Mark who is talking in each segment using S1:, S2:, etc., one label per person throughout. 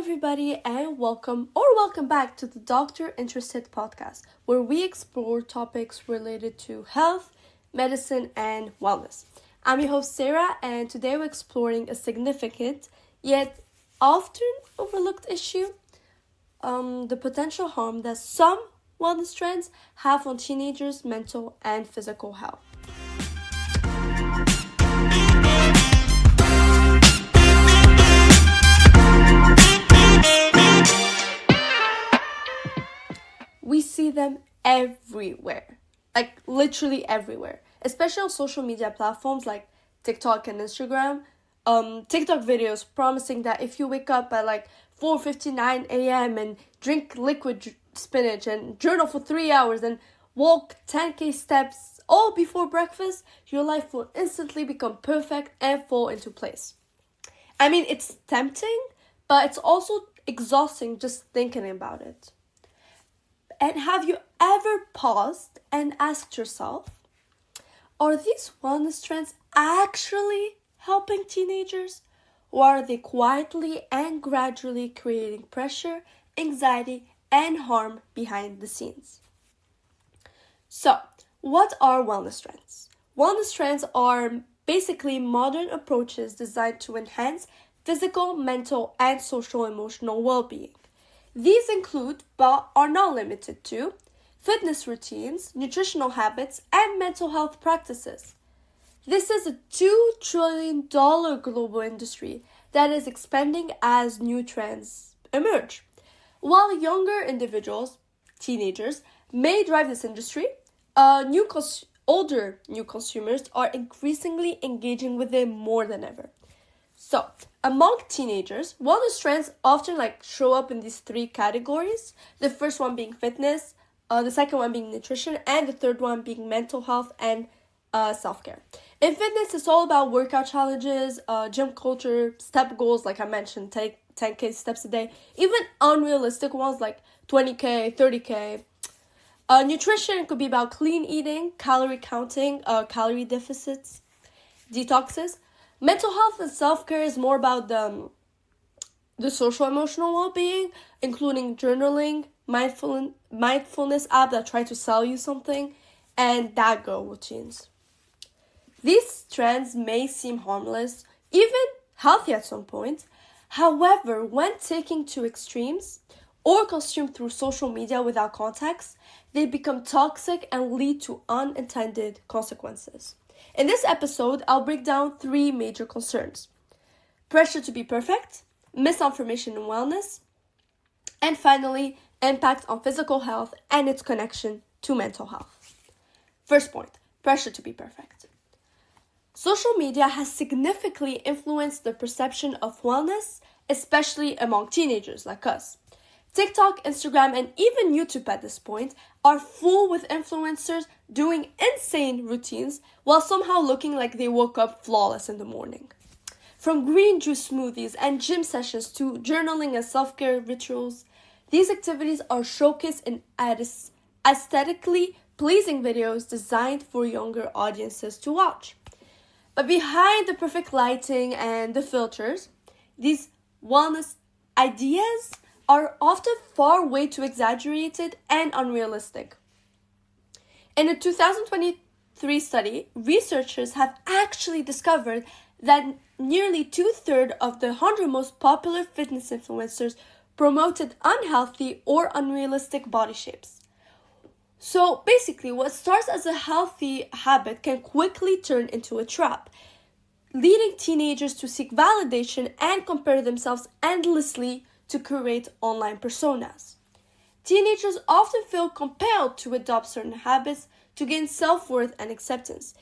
S1: everybody, and welcome back to the Doctor Interested podcast, where we explore topics related to health, medicine, and wellness. I'm your host, Sarah, and today we're exploring a significant, yet often overlooked issue, the potential harm that some wellness trends have on teenagers' mental and physical health. We see them everywhere, like literally everywhere, especially on social media platforms like TikTok and Instagram. TikTok videos promising that if you wake up at like 4:59 a.m. and drink liquid spinach and journal for 3 hours and walk 10k steps all before breakfast, your life will instantly become perfect and fall into place. I mean, it's tempting, but it's also exhausting just thinking about it. And have you ever paused and asked yourself, are these wellness trends actually helping teenagers? Or are they quietly and gradually creating pressure, anxiety, and harm behind the scenes? So, what are wellness trends? Wellness trends are basically modern approaches designed to enhance physical, mental, and social emotional well-being. These include, but are not limited to, fitness routines, nutritional habits, and mental health practices. This is a $2 trillion global industry that is expanding as new trends emerge. While younger individuals, teenagers, may drive this industry, older new consumers are increasingly engaging with it more than ever. So, among teenagers, wellness trends often show up in these three categories. The first one being fitness, the second one being nutrition, and the third one being mental health and self-care. In fitness, it's all about workout challenges, gym culture, step goals, like I mentioned, take 10k steps a day, even unrealistic ones like 20k, 30k. Nutrition could be about clean eating, calorie counting, calorie deficits, detoxes. Mental health and self-care is more about the social emotional well-being, including journaling, mindfulness app that try to sell you something, and that girl routines. These trends may seem harmless, even healthy at some point. However, when taken to extremes or consumed through social media without context, they become toxic and lead to unintended consequences. In this episode, I'll break down three major concerns: pressure to be perfect, misinformation in wellness, and finally, impact on physical health and its connection to mental health. First point, pressure to be perfect. Social media has significantly influenced the perception of wellness, especially among teenagers like us. TikTok, Instagram, and even YouTube at this point are full with influencers doing insane routines while somehow looking like they woke up flawless in the morning. From green juice smoothies and gym sessions to journaling and self-care rituals, these activities are showcased in aesthetically pleasing videos designed for younger audiences to watch. But behind the perfect lighting and the filters, these wellness ideas are often far way too exaggerated and unrealistic. In a 2023 study, researchers have actually discovered that nearly 2/3 of the 100 most popular fitness influencers promoted unhealthy or unrealistic body shapes. So basically, what starts as a healthy habit can quickly turn into a trap, leading teenagers to seek validation and compare themselves endlessly to create online personas. Teenagers often feel compelled to adopt certain habits to gain self-worth and acceptance,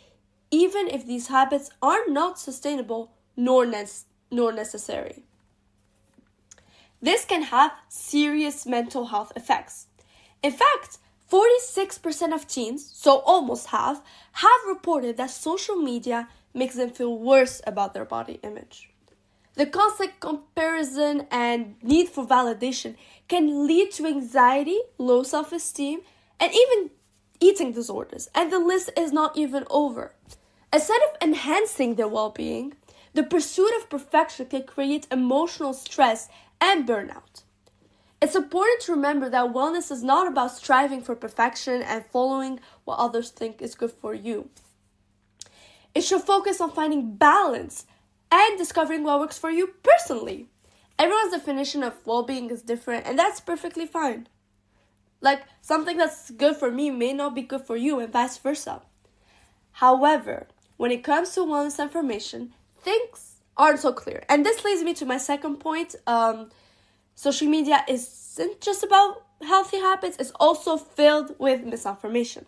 S1: even if these habits are not sustainable nor necessary. This can have serious mental health effects. In fact, 46% of teens, so almost half, have reported that social media makes them feel worse about their body image. The constant comparison and need for validation can lead to anxiety, low self-esteem, and even eating disorders. And the list is not even over. Instead of enhancing their well-being, the pursuit of perfection can create emotional stress and burnout. It's important to remember that wellness is not about striving for perfection and following what others think is good for you. It should focus on finding balance and discovering what works for you personally. Everyone's definition of well-being is different, and that's perfectly fine. Like, something that's good for me may not be good for you, and vice versa. However, when it comes to wellness information, things aren't so clear. And this leads me to my second point. Social media isn't just about healthy habits, it's also filled with misinformation.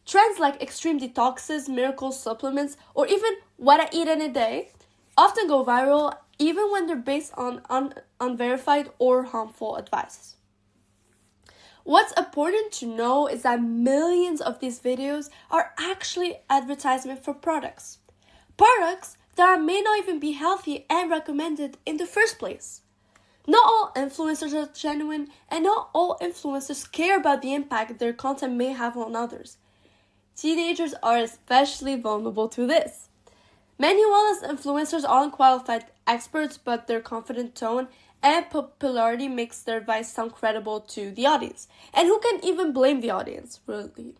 S1: Trends like extreme detoxes, miracle supplements, or even what I eat in a day often go viral even when they're based on unverified or harmful advice. What's important to know is that millions of these videos are actually advertisement for products. Products that may not even be healthy and recommended in the first place. Not all influencers are genuine, and not all influencers care about the impact their content may have on others. Teenagers are especially vulnerable to this. Many wellness influencers aren't qualified experts, but their confident tone and popularity makes their advice sound credible to the audience. And who can even blame the audience, really?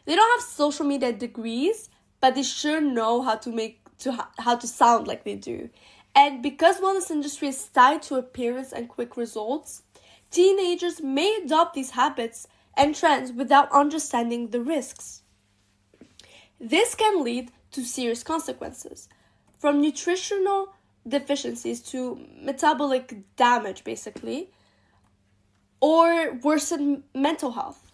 S1: They don't have social media degrees, but they sure know how to sound like they do. And because wellness industry is tied to appearance and quick results, teenagers may adopt these habits and trends without understanding the risks. This can lead to serious consequences, from nutritional deficiencies to metabolic damage, basically, or worsen mental health.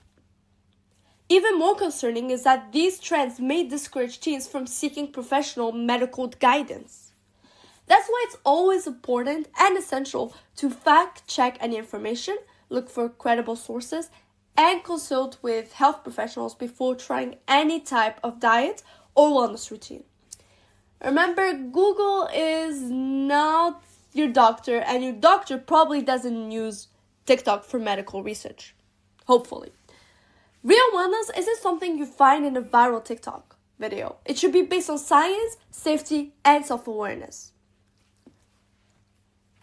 S1: Even more concerning is that these trends may discourage teens from seeking professional medical guidance. That's why it's always important and essential to fact-check any information, look for credible sources, and consult with health professionals before trying any type of diet or wellness routine. Remember, Google is not your doctor, and your doctor probably doesn't use TikTok for medical research. Hopefully. Real wellness isn't something you find in a viral TikTok video. It should be based on science, safety, and self-awareness.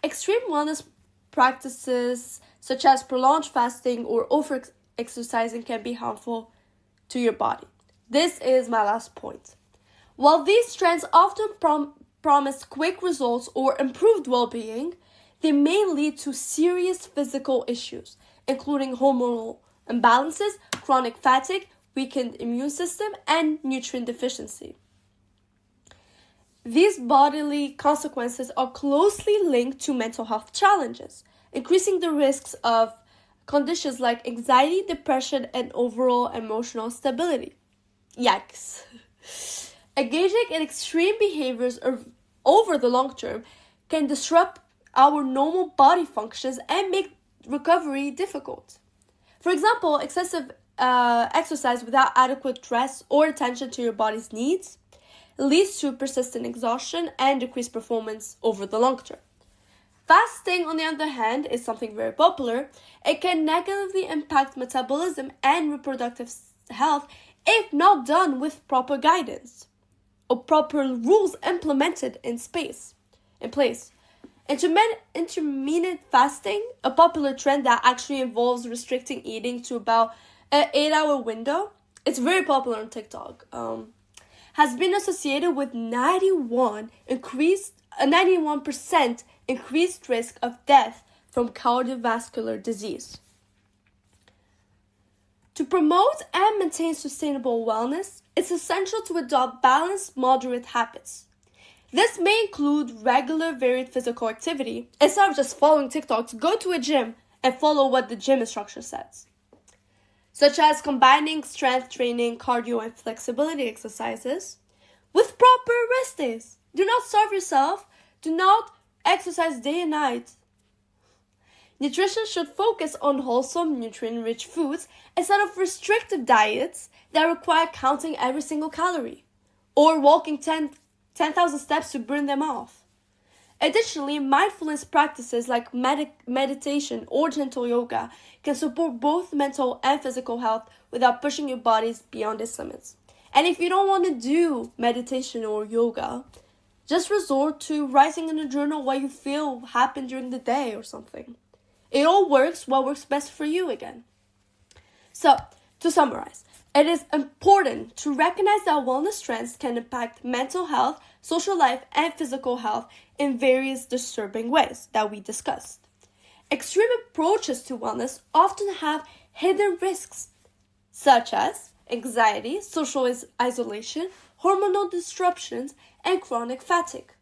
S1: Extreme wellness practices such as prolonged fasting or over-exercising can be harmful to your body. This is my last point. While these trends often promise quick results or improved well-being, they may lead to serious physical issues, including hormonal imbalances, chronic fatigue, weakened immune system, and nutrient deficiency. These bodily consequences are closely linked to mental health challenges, increasing the risks of conditions like anxiety, depression, and overall emotional stability. Yikes. Engaging in extreme behaviors over the long term can disrupt our normal body functions and make recovery difficult. For example, excessive exercise without adequate rest or attention to your body's needs leads to persistent exhaustion and decreased performance over the long term. Fasting, on the other hand, is something very popular. It can negatively impact metabolism and reproductive health if not done with proper guidance or proper rules implemented in place. Intermittent fasting, a popular trend that actually involves restricting eating to about an 8-hour window, it's very popular on TikTok, has been associated with 91% increased risk of death from cardiovascular disease. To promote and maintain sustainable wellness, it's essential to adopt balanced, moderate habits. This may include regular, varied physical activity. Instead of just following TikToks, go to a gym and follow what the gym instructor says, such as combining strength training, cardio, and flexibility exercises with proper rest days. Do not starve yourself. Do not exercise day and night. Nutrition should focus on wholesome, nutrient-rich foods instead of restrictive diets that require counting every single calorie or walking 10,000 steps to burn them off. Additionally, mindfulness practices like meditation or gentle yoga can support both mental and physical health without pushing your bodies beyond its limits. And if you don't want to do meditation or yoga, just resort to writing in a journal what you feel happened during the day or something. It all works what works best for you again. So, to summarize, it is important to recognize that wellness trends can impact mental health, social life, and physical health in various disturbing ways that we discussed. Extreme approaches to wellness often have hidden risks, such as anxiety, social isolation, hormonal disruptions, and chronic fatigue.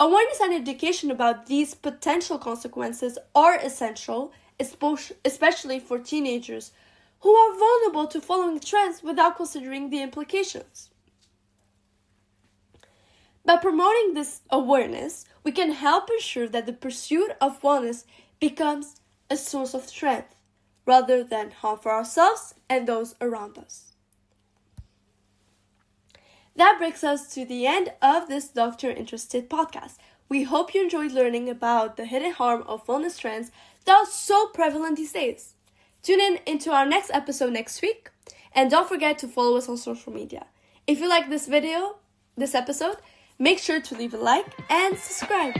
S1: Awareness and education about these potential consequences are essential, especially for teenagers who are vulnerable to following trends without considering the implications. By promoting this awareness, we can help ensure that the pursuit of wellness becomes a source of strength rather than harm for ourselves and those around us. That brings us to the end of this Doctor Interested podcast. We hope you enjoyed learning about the hidden harm of wellness trends that are so prevalent these days. Tune in into our next episode next week, and don't forget to follow us on social media. If you like this episode, make sure to leave a like and subscribe.